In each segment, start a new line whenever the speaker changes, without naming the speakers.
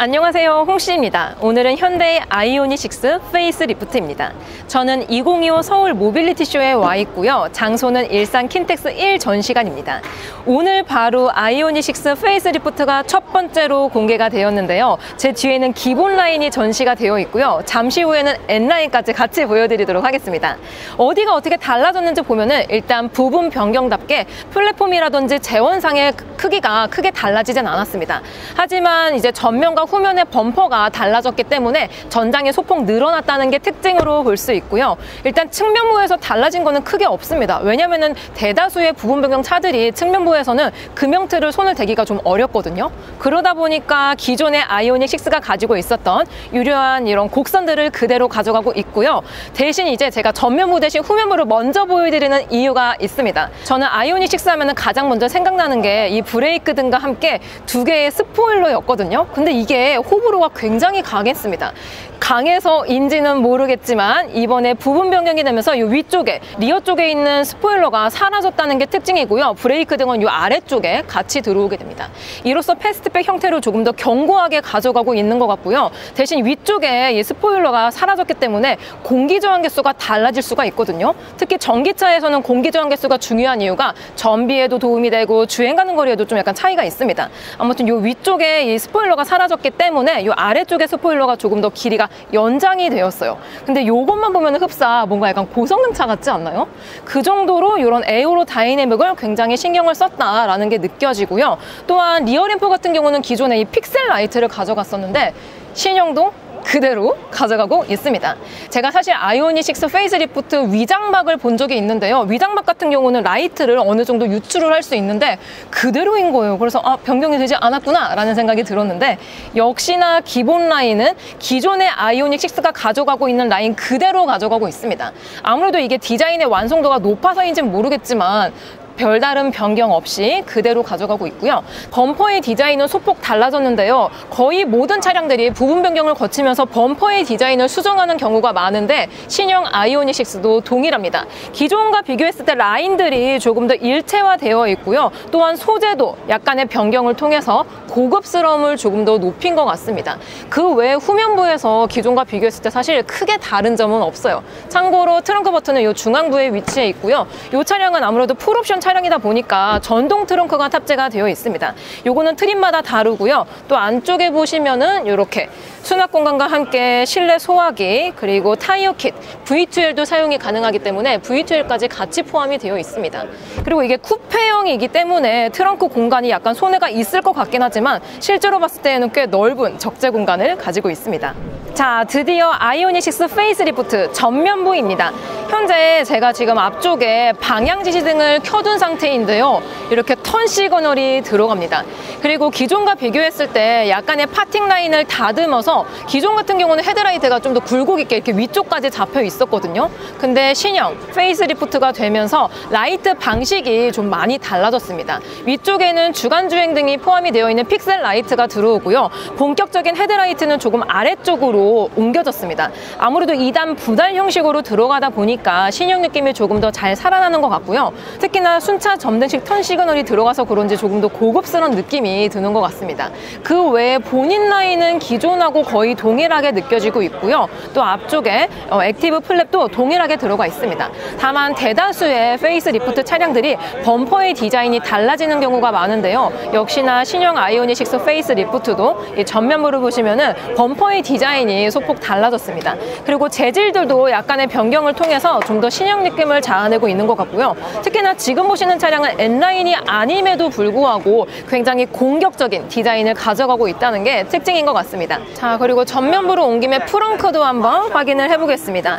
안녕하세요, 홍씨입니다. 오늘은 현대의 아이오닉 6 페이스 리프트입니다. 저는 2025 서울 모빌리티 쇼에 와 있고요. 장소는 일산 킨텍스 1 전시관입니다. 오늘 바로 아이오닉 6 페이스 리프트가 첫 번째로 공개가 되었는데요. 제 뒤에는 기본 라인이 전시가 되어 있고요. 잠시 후에는 N라인까지 같이 보여드리도록 하겠습니다. 어디가 어떻게 달라졌는지 보면은 일단 부분 변경답게 플랫폼이라든지 재원상의 크기가 크게 달라지진 않았습니다. 하지만 이제 전면과 후면의 범퍼가 달라졌기 때문에 전장의 소폭 늘어났다는 게 특징으로 볼 수 있고요. 일단 측면부에서 달라진 거는 크게 없습니다. 왜냐면은 대다수의 부분 변경 차들이 측면부에서는 금형틀을 손을 대기가 좀 어렵거든요. 그러다 보니까 기존의 아이오닉 6가 가지고 있었던 유려한 이런 곡선들을 그대로 가져가고 있고요. 대신 이제 제가 전면부 대신 후면부를 먼저 보여드리는 이유가 있습니다. 저는 아이오닉 6 하면은 가장 먼저 생각나는 게 이 브레이크 등과 함께 두 개의 스포일러였거든요. 근데 이게 호불호가 굉장히 강했습니다. 강해서인지는 모르겠지만 이번에 부분 변경이 되면서 이 위쪽에 리어 쪽에 있는 스포일러가 사라졌다는 게 특징이고요. 브레이크 등은 이 아래쪽에 같이 들어오게 됩니다. 이로써 패스트백 형태로 조금 더 견고하게 가져가고 있는 것 같고요. 대신 위쪽에 이 스포일러가 사라졌기 때문에 공기 저항 개수가 달라질 수가 있거든요. 특히 전기차에서는 공기 저항 개수가 중요한 이유가 전비에도 도움이 되고 주행 가는 거리에도 좀 약간 차이가 있습니다. 아무튼 이 위쪽에 이 스포일러가 사라졌기 때문에 이 아래쪽에 스포일러가 조금 더 길이가 연장이 되었어요. 근데 이것만 보면 흡사 뭔가 약간 고성능차 같지 않나요? 그 정도로 이런 에어로 다이내믹을 굉장히 신경을 썼다라는 게 느껴지고요. 또한 리어램프 같은 경우는 기존에 이 픽셀 라이트를 가져갔었는데 신형도 그대로 가져가고 있습니다. 제가 사실 아이오닉 6 페이스 리프트 위장막을 본 적이 있는데요. 위장막 같은 경우는 라이트를 어느 정도 유출을 할 수 있는데 그대로인 거예요. 그래서 변경이 되지 않았구나 라는 생각이 들었는데 역시나 기본 라인은 기존의 아이오닉 6가 가져가고 있는 라인 그대로 가져가고 있습니다. 아무래도 이게 디자인의 완성도가 높아서인지는 모르겠지만 별다른 변경 없이 그대로 가져가고 있고요. 범퍼의 디자인은 소폭 달라졌는데요. 거의 모든 차량들이 부분 변경을 거치면서 범퍼의 디자인을 수정하는 경우가 많은데 신형 아이오닉 6도 동일합니다. 기존과 비교했을 때 라인들이 조금 더 일체화되어 있고요. 또한 소재도 약간의 변경을 통해서 고급스러움을 조금 더 높인 것 같습니다. 그 외에 후면부에서 기존과 비교했을 때 사실 크게 다른 점은 없어요. 참고로 트렁크 버튼은 이 중앙부에 위치해 있고요. 이 차량은 아무래도 풀옵션 차량이다 보니까 전동 트렁크가 탑재가 되어 있습니다. 요거는 트림마다 다르고요. 또 안쪽에 보시면은 이렇게 수납 공간과 함께 실내 소화기 그리고 타이어 킷, V2L도 사용이 가능하기 때문에 V2L까지 같이 포함이 되어 있습니다. 그리고 이게 쿠페형이기 때문에 트렁크 공간이 약간 손해가 있을 것 같긴 하지만 실제로 봤을 때에는 꽤 넓은 적재 공간을 가지고 있습니다. 자, 드디어 아이오닉 6 페이스 리프트 전면부입니다. 현재 제가 지금 앞쪽에 방향 지시등을 켜둔 상태인데요. 이렇게 턴 시그널이 들어갑니다. 그리고 기존과 비교했을 때 약간의 파팅 라인을 다듬어서 기존 같은 경우는 헤드라이트가 좀 더 굴곡 있게 이렇게 위쪽까지 잡혀 있었거든요. 근데 신형 페이스 리프트가 되면서 라이트 방식이 좀 많이 달라졌습니다. 위쪽에는 주간 주행 등이 포함이 되어 있는 픽셀 라이트가 들어오고요. 본격적인 헤드라이트는 조금 아래쪽으로 옮겨졌습니다. 아무래도 2단 부달 형식으로 들어가다 보니까 신형 느낌이 조금 더 잘 살아나는 것 같고요. 특히나 순차 점등식 턴 시그널이 들어가서 그런지 조금 더 고급스러운 느낌이 드는 것 같습니다. 그 외에 본인 라인은 기존하고 거의 동일하게 느껴지고 있고요. 또 앞쪽에 액티브 플랩도 동일하게 들어가 있습니다. 다만 대다수의 페이스 리프트 차량들이 범퍼의 디자인이 달라지는 경우가 많은데요. 역시나 신형 아이오닉 6 페이스 리프트도 이 전면부를 보시면은 범퍼의 디자인이 소폭 달라졌습니다. 그리고 재질들도 약간의 변경을 통해서 좀 더 신형 느낌을 자아내고 있는 것 같고요. 특히나 지금 보시는 차량은 N라인이 아님에도 불구하고 굉장히 공격적인 디자인을 가져가고 있다는 게 특징인 것 같습니다. 자, 그리고 전면부로 온 김에 프렁크도 한번 확인을 해보겠습니다.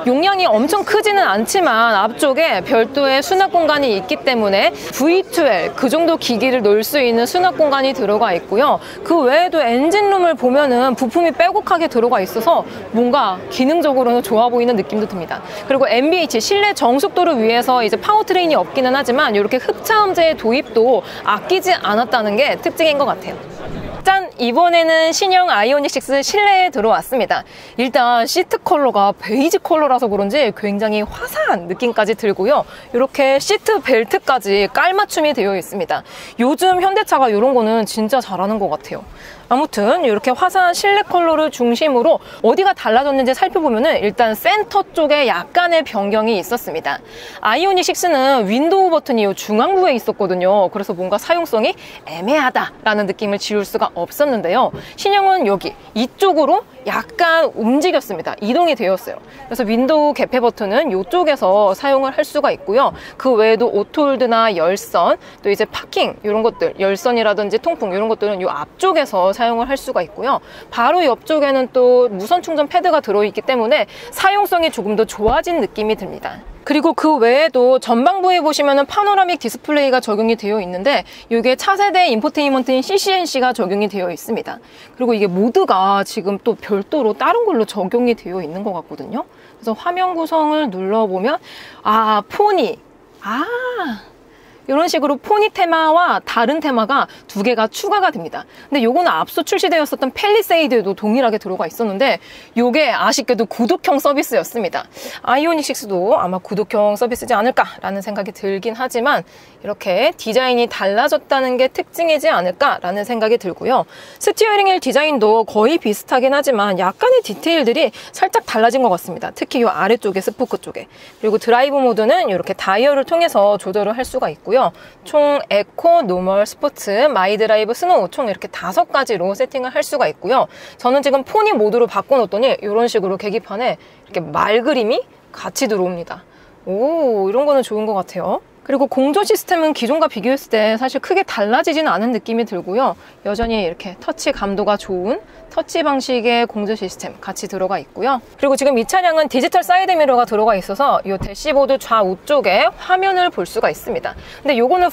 용량이 엄청 크지는 않지만 앞쪽에 별도의 수납 공간이 있기 때문에 V2L 그 정도 기기를 놓을 수 있는 수납 공간이 들어가 있고요. 그 외에도 엔진룸을 보면은 부품이 빼곡하게 들어가 있어서 뭔가 기능적으로는 좋아 보이는 느낌도 듭니다. 그리고 MBH 실내 정숙도를 위해서 이제 파워트레인이 없기는 하지만 이렇게 흡차음제의 도입도 아끼지 않았다는 게 특징인 것 같아요. 짠! 이번에는 신형 아이오닉 6 실내에 들어왔습니다. 일단 시트 컬러가 베이지 컬러라서 그런지 굉장히 화사한 느낌까지 들고요. 이렇게 시트 벨트까지 깔맞춤이 되어 있습니다. 요즘 현대차가 이런 거는 진짜 잘하는 것 같아요. 아무튼 이렇게 화사한 실내 컬러를 중심으로 어디가 달라졌는지 살펴보면은 일단 센터 쪽에 약간의 변경이 있었습니다. 아이오닉 6는 윈도우 버튼이 이 중앙부에 있었거든요. 그래서 뭔가 사용성이 애매하다라는 느낌을 지울 수가 없었는데요. 신형은 여기 이쪽으로 약간 움직였습니다. 이동이 되었어요. 그래서 윈도우 개폐 버튼은 이쪽에서 사용을 할 수가 있고요. 그 외에도 오토홀드나 열선, 또 이제 파킹 이런 것들, 열선이라든지 통풍 이런 것들은 이 앞쪽에서 사용을 할 수가 있고요. 바로 옆쪽에는 또 무선 충전 패드가 들어있기 때문에 사용성이 조금 더 좋아진 느낌이 듭니다. 그리고 그 외에도 전방부에 보시면은 파노라믹 디스플레이가 적용이 되어 있는데 이게 차세대 인포테인먼트인 CCNC가 적용이 되어 있습니다. 그리고 이게 모드가 지금 또 별도로 다른 걸로 적용이 되어 있는 것 같거든요. 그래서 화면 구성을 눌러보면 포니 이런 식으로 포니 테마와 다른 테마가 두 개가 추가가 됩니다. 근데 요거는 앞서 출시되었었던 팰리세이드에도 동일하게 들어가 있었는데 요게 아쉽게도 구독형 서비스였습니다. 아이오닉 6도 아마 구독형 서비스지 않을까라는 생각이 들긴 하지만 이렇게 디자인이 달라졌다는 게 특징이지 않을까라는 생각이 들고요. 스티어링 휠 디자인도 거의 비슷하긴 하지만 약간의 디테일들이 살짝 달라진 것 같습니다. 특히 이 아래쪽에 스포크 쪽에. 그리고 드라이브 모드는 이렇게 다이얼을 통해서 조절을 할 수가 있고요. 총 에코, 노멀, 스포츠, 마이 드라이브, 스노우 총 이렇게 5가지로 세팅을 할 수가 있고요. 저는 지금 포니 모드로 바꿔놓았더니 이런 식으로 계기판에 이렇게 말 그림이 같이 들어옵니다. 이런 거는 좋은 것 같아요. 그리고 공조 시스템은 기존과 비교했을 때 사실 크게 달라지지는 않은 느낌이 들고요. 여전히 이렇게 터치 감도가 좋은 터치 방식의 공조 시스템 같이 들어가 있고요. 그리고 지금 이 차량은 디지털 사이드 미러가 들어가 있어서 이 대시보드 좌우 쪽에 화면을 볼 수가 있습니다. 근데 요거는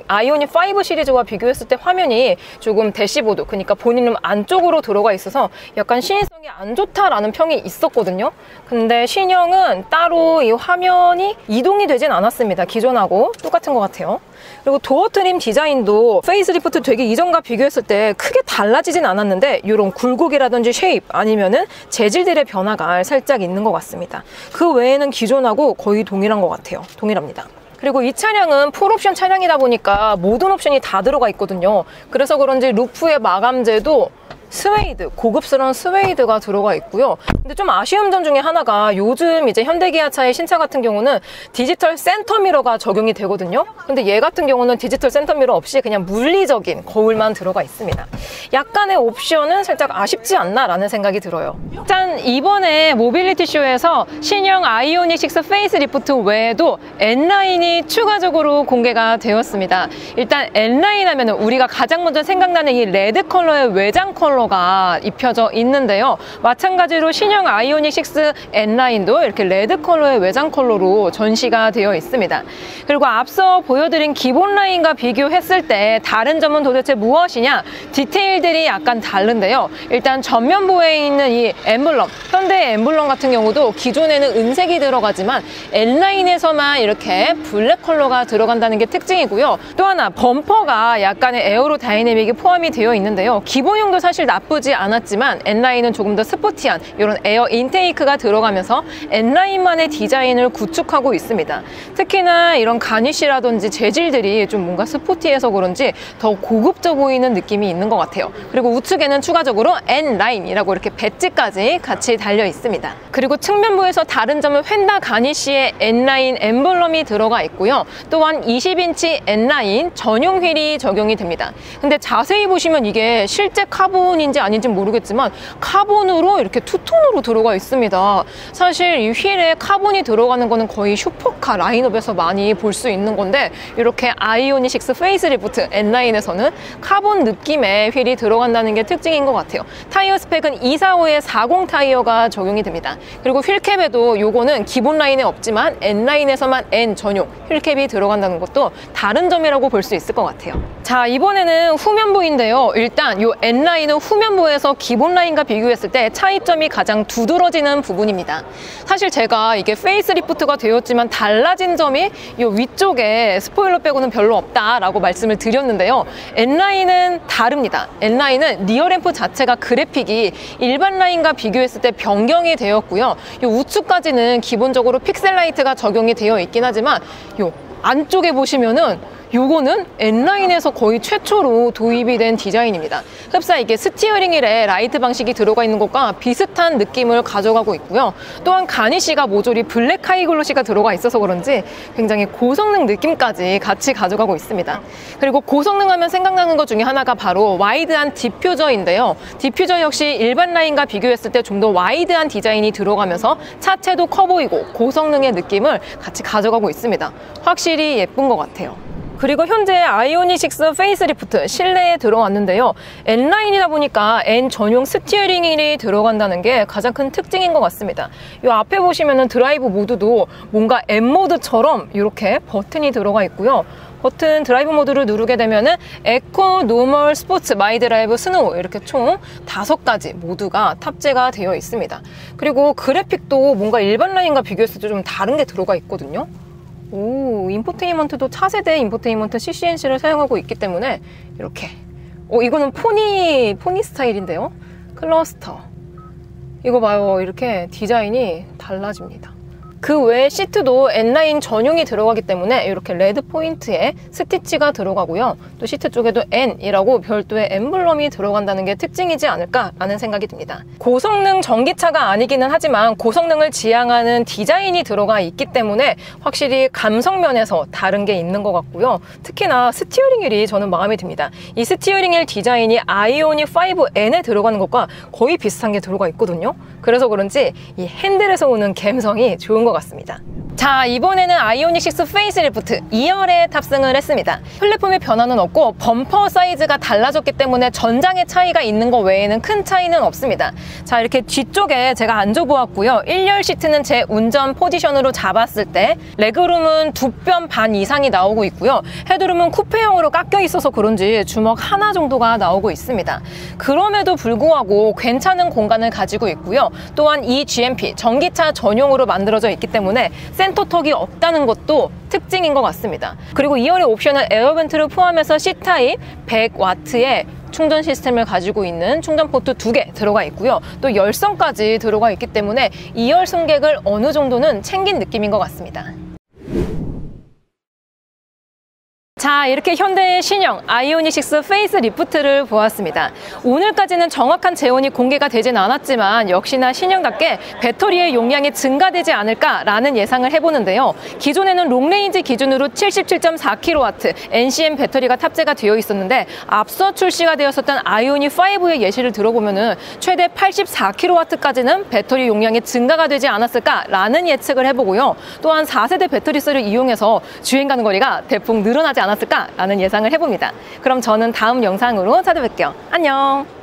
아이오닉 5 시리즈와 비교했을 때 화면이 조금 대시보드, 그러니까 본인은 안쪽으로 들어가 있어서 약간 시인성이 안 좋다라는 평이 있었거든요. 근데 신형은 따로 이 화면이 이동이 되진 않았습니다. 기존하고 똑같은 것 같아요. 그리고 도어 트림 디자인도 페이스리프트 되기 이전과 비교했을 때 크게 달라지진 않았는데 이런 굴곡이라든지 쉐입 아니면은 재질들의 변화가 살짝 있는 것 같습니다. 그 외에는 기존하고 거의 동일한 것 같아요. 동일합니다. 그리고 이 차량은 풀옵션 차량이다 보니까 모든 옵션이 다 들어가 있거든요. 그래서 그런지 루프의 마감재도 스웨이드, 고급스러운 스웨이드가 들어가 있고요. 근데 좀 아쉬운 점 중에 하나가 요즘 이제 현대기아차의 신차 같은 경우는 디지털 센터미러가 적용이 되거든요. 근데 얘 같은 경우는 디지털 센터미러 없이 그냥 물리적인 거울만 들어가 있습니다. 약간의 옵션은 살짝 아쉽지 않나라는 생각이 들어요. 일단 이번에 모빌리티 쇼에서 신형 아이오닉 6 페이스리프트 외에도 N9이 추가적으로 공개가 되었습니다. 일단 N9 하면 우리가 가장 먼저 생각나는 이 레드 컬러의 외장 컬러가 입혀져 있는데요. 마찬가지로 신형 아이오닉 6 N9도 이렇게 레드 컬러의 외장 컬러로 전시가 되어 있습니다. 그리고 앞서 보여드린 기본 라인과 비교했을 때 다른 점은 도대체 무엇이냐? 디테일들이 약간 다른데요. 일단 전면부에 있는 이 엠블럼, 현대의 엠블럼 같은 경우도 기존에는 은색이 들어가지만 N9에서만 이렇게 블랙 컬러가 들어간다는 게 특징이고요. 또 하나 범퍼가 약간의 에어로 다이내믹이 포함이 되어 있는데요. 기본형도 사실 나쁘지 않았지만 N9은 조금 더 스포티한 이런 에어 인테이크가 들어가면서 N9만의 디자인을 구축하고 있습니다. 특히나 이런 가니쉬라든지 재질들이 좀 뭔가 스포티해서 그런지 더 고급져 보이는 느낌이 있는 것 같아요. 그리고 우측에는 추가적으로 N9이라고 이렇게 배지까지 같이 달려 있습니다. 그리고 측면부에서 다른 점은 휀다 가니쉬의 N9 엠블럼이 들어가 있고요. 또한 20인치 N9 전용 휠이 적용이 됩니다. 근데 자세히 보시면 이게 실제 카본인지 아닌지 모르겠지만 카본으로 이렇게 투톤으로 들어가 있습니다. 사실 이 휠에 카본이 들어가는 거는 거의 슈퍼카 라인업에서 많이 볼 수 있는 건데 이렇게 아이오닉 6 페이스리프트 N9에서는 카본 느낌의 휠이 들어간다는 게 특징인 것 같아요. 타이어 스펙은 245의 40 타이어가 적용이 됩니다. 그리고 휠캡에도 요거는 기본 라인에 없지만 N9에서만 N 전용 휠캡이 들어간다는 것도 다른 점이라고 볼 수 있을 것 같아요. 자, 이번에는 후면부인데요. 일단 요 N9은 후면부에서 기본 라인과 비교했을 때 차이점이 가장 두드러지는 부분입니다. 사실 제가 이게 페이스리프트가 되었지만 달라진 점이 이 위쪽에 스포일러 빼고는 별로 없다라고 말씀을 드렸는데요. N9은 다릅니다. N9은 리어램프 자체가 그래픽이 일반 라인과 비교했을 때 변경이 되었고요. 이 우측까지는 기본적으로 픽셀 라이트가 적용이 되어 있긴 하지만 이 안쪽에 보시면은 요거는 N라인에서 거의 최초로 도입이 된 디자인입니다. 흡사 이게 스티어링 휠에 라이트 방식이 들어가 있는 것과 비슷한 느낌을 가져가고 있고요. 또한 가니쉬가 모조리 블랙 하이글로시가 들어가 있어서 그런지 굉장히 고성능 느낌까지 같이 가져가고 있습니다. 그리고 고성능 하면 생각나는 것 중에 하나가 바로 와이드한 디퓨저인데요. 디퓨저 역시 일반 라인과 비교했을 때 좀 더 와이드한 디자인이 들어가면서 차체도 커 보이고 고성능의 느낌을 같이 가져가고 있습니다. 확실히 예쁜 것 같아요. 그리고 현재 아이오닉 6 페이스리프트 실내에 들어왔는데요. N라인이다 보니까 N 전용 스티어링 휠이 들어간다는 게 가장 큰 특징인 것 같습니다. 이 앞에 보시면은 드라이브 모드도 뭔가 N 모드처럼 이렇게 버튼이 들어가 있고요. 버튼 드라이브 모드를 누르게 되면은 에코, 노멀, 스포츠, 마이 드라이브, 스노우 이렇게 총 5가지 모드가 탑재가 되어 있습니다. 그리고 그래픽도 뭔가 일반 라인과 비교했을 때 좀 다른 게 들어가 있거든요. 오, 인포테인먼트도 차세대 인포테인먼트 CCNC를 사용하고 있기 때문에 이렇게 이거는 포니 스타일인데요. 클러스터 이거 봐요. 이렇게 디자인이 달라집니다. 그 외에 시트도 N라인 전용이 들어가기 때문에 이렇게 레드 포인트에 스티치가 들어가고요. 또 시트 쪽에도 N이라고 별도의 엠블럼이 들어간다는 게 특징이지 않을까라는 생각이 듭니다. 고성능 전기차가 아니기는 하지만 고성능을 지향하는 디자인이 들어가 있기 때문에 확실히 감성 면에서 다른 게 있는 것 같고요. 특히나 스티어링 휠이 저는 마음에 듭니다. 이 스티어링 휠 디자인이 아이오닉 5N에 들어가는 것과 거의 비슷한 게 들어가 있거든요. 그래서 그런지 이 핸들에서 오는 감성이 좋은 것 같습니다. 자, 이번에는 아이오닉 6 페이스리프트 2열에 탑승을 했습니다. 플랫폼의 변화는 없고 범퍼 사이즈가 달라졌기 때문에 전장의 차이가 있는 것 외에는 큰 차이는 없습니다. 자, 이렇게 뒤쪽에 제가 앉아보았고요. 1열 시트는 제 운전 포지션으로 잡았을 때 레그룸은 2뼘 반 이상이 나오고 있고요. 헤드룸은 쿠페형으로 깎여 있어서 그런지 주먹 하나 정도가 나오고 있습니다. 그럼에도 불구하고 괜찮은 공간을 가지고 있고요. 또한 이 GMP 전기차 전용으로 만들어져 있기 때문에 센터턱이 없다는 것도 특징인 것 같습니다. 그리고 2열의 옵션은 에어벤트를 포함해서 C타입 100W의 충전 시스템을 가지고 있는 충전 포트 2개 들어가 있고요. 또 열선까지 들어가 있기 때문에 2열 승객을 어느 정도는 챙긴 느낌인 것 같습니다. 자, 이렇게 현대의 신형 아이오닉 6 페이스리프트를 보았습니다. 오늘까지는 정확한 재원이 공개가 되진 않았지만 역시나 신형답게 배터리의 용량이 증가되지 않을까라는 예상을 해보는데요. 기존에는 롱레인지 기준으로 77.4kW NCM 배터리가 탑재가 되어 있었는데 앞서 출시가 되었었던 아이오닉 5의 예시를 들어보면은 최대 84kW까지는 배터리 용량이 증가가 되지 않았을까라는 예측을 해보고요. 또한 4세대 배터리셀을 이용해서 주행 가는 거리가 대폭 늘어나지 않았을까라는 예상을 해봅니다. 그럼 저는 다음 영상으로 찾아뵐게요. 안녕!